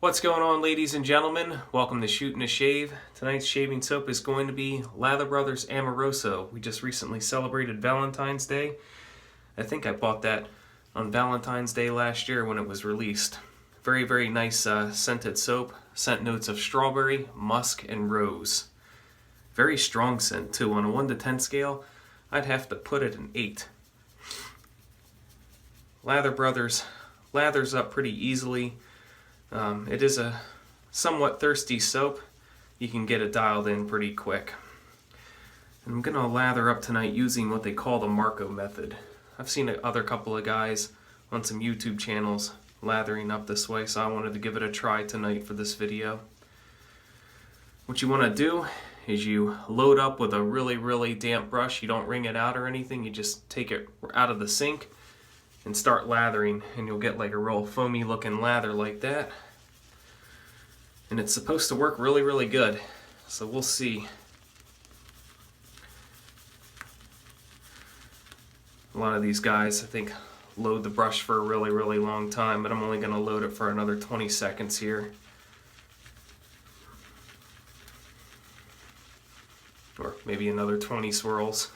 What's going on, ladies and gentlemen? Welcome to Shootin' a Shave. Tonight's shaving soap is going to be Lather Brothers Amoroso. We just recently celebrated Valentine's Day. I think I bought that on Valentine's Day last year when it was released. Very, very nice scented soap. Scent notes of strawberry, musk, and rose. Very strong scent too. On a 1 to 10 scale, I'd have to put it an 8. Lather Brothers lathers up pretty easily. It is a somewhat thirsty soap. You can get it dialed in pretty quick. And I'm going to lather up tonight using what they call the Marco method. I've seen other couple of guys on some YouTube channels lathering up this way, so I wanted to give it a try tonight for this video. What you want to do is you load up with a really, really damp brush. You don't wring it out or anything. You just take it out of the sink and start lathering, and you'll get like a real foamy looking lather like that. And it's supposed to work really, really good. So we'll see. A lot of these guys, I think, load the brush for a really, really long time, but I'm only going to load it for another 20 seconds here. Or maybe another 20 swirls.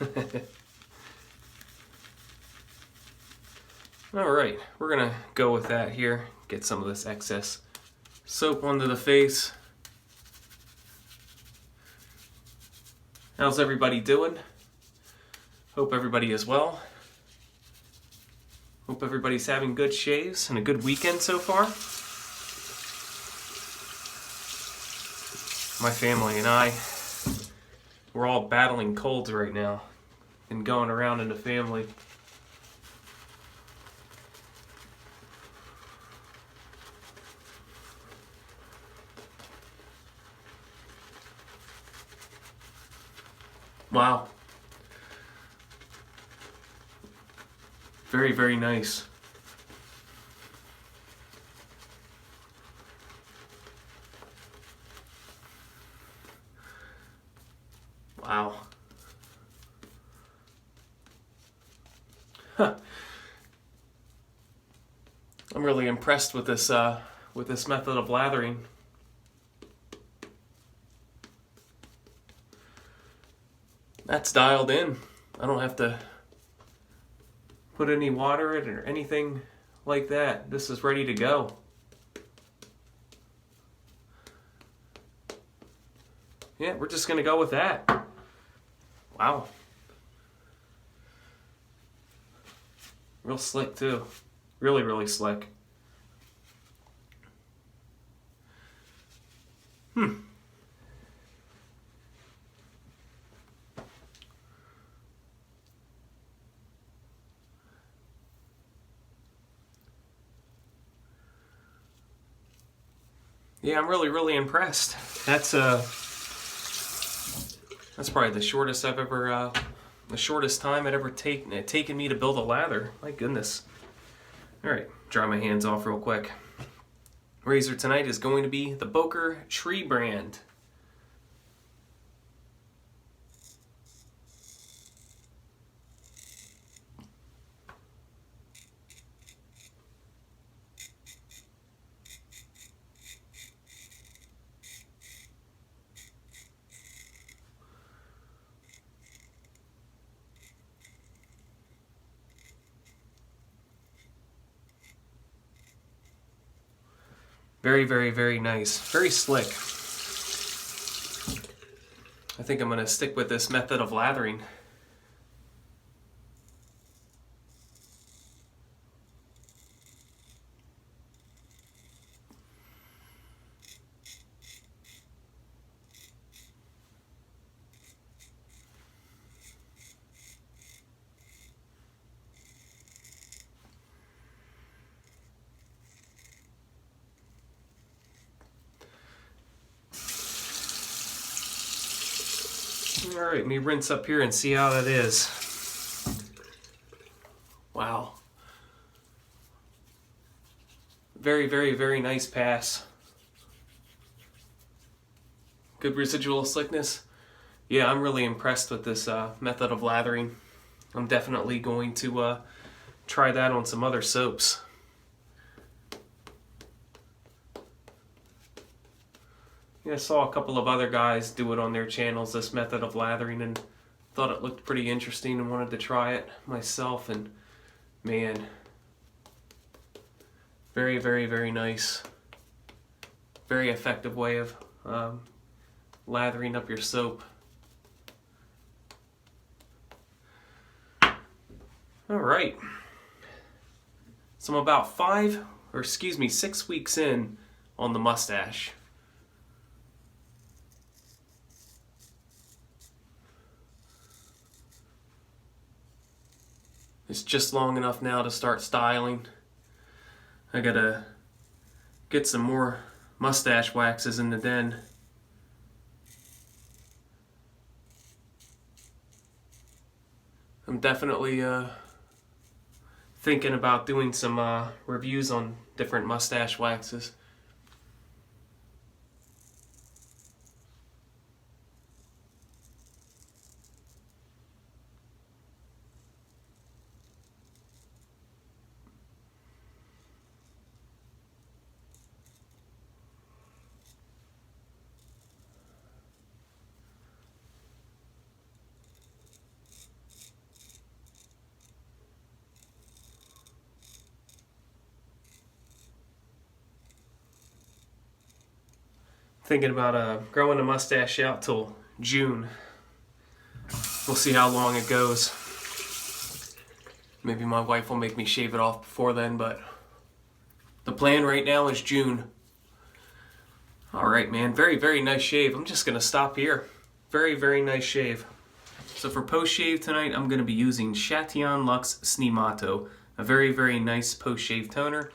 Alright, we're going to go with that here. Get some of this excess soap onto the face. How's everybody doing? Hope everybody is well. Hope everybody's having good shaves and a good weekend so far. My family and I, we're all battling colds right now and going around in the family. Wow. Very, very nice. Wow. Huh. I'm really impressed with this method of lathering. That's dialed in. I don't have to put any water in it or anything like that. This is ready to go. Yeah, we're just gonna go with that. Wow. Real slick too. Really, really slick. Yeah, I'm really, really impressed. That's probably the shortest I've ever, the shortest time it ever taken me to build a lather. My goodness. All right, dry my hands off real quick. Razor tonight is going to be the Boker Tree brand. Very, very, very nice. Very slick. I think I'm going to stick with this method of lathering. Alright, let me rinse up here and see how that is. Wow. Very, very, very nice pass. Good residual slickness. Yeah, I'm really impressed with this method of lathering. I'm definitely going to try that on some other soaps. I saw a couple of other guys do it on their channels, this method of lathering, and thought it looked pretty interesting and wanted to try it myself. And man, very, very, very nice. Very effective way of lathering up your soap. Alright, so I'm about 6 weeks in on the mustache. It's just long enough now to start styling. I gotta get some more mustache waxes in the den. I'm definitely thinking about doing some reviews on different mustache waxes. Thinking about growing a mustache out till June. We'll see how long it goes. Maybe my wife will make me shave it off before then, but the plan right now is June. Alright, man, very, very nice shave. I'm just gonna stop here. Very, very nice shave. So for post-shave tonight, I'm gonna be using Shootin Luxe Sneamato. A very, very nice post-shave toner.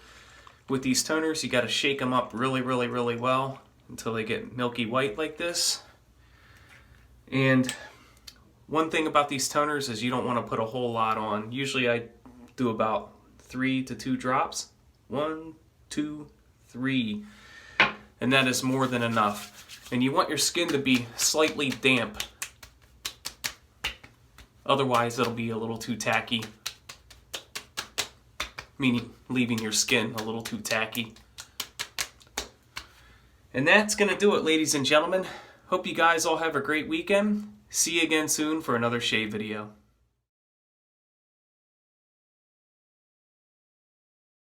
With these toners, you gotta shake them up really, really, really well until they get milky white like this. And one thing about these toners is you don't want to put a whole lot on. Usually I do about 3 to 2 drops. 1, 2, 3. And that is more than enough. And you want your skin to be slightly damp. Otherwise it'll be a little too tacky. Meaning leaving your skin a little too tacky. And that's going to do it, ladies and gentlemen. Hope you guys all have a great weekend. See you again soon for another shave video.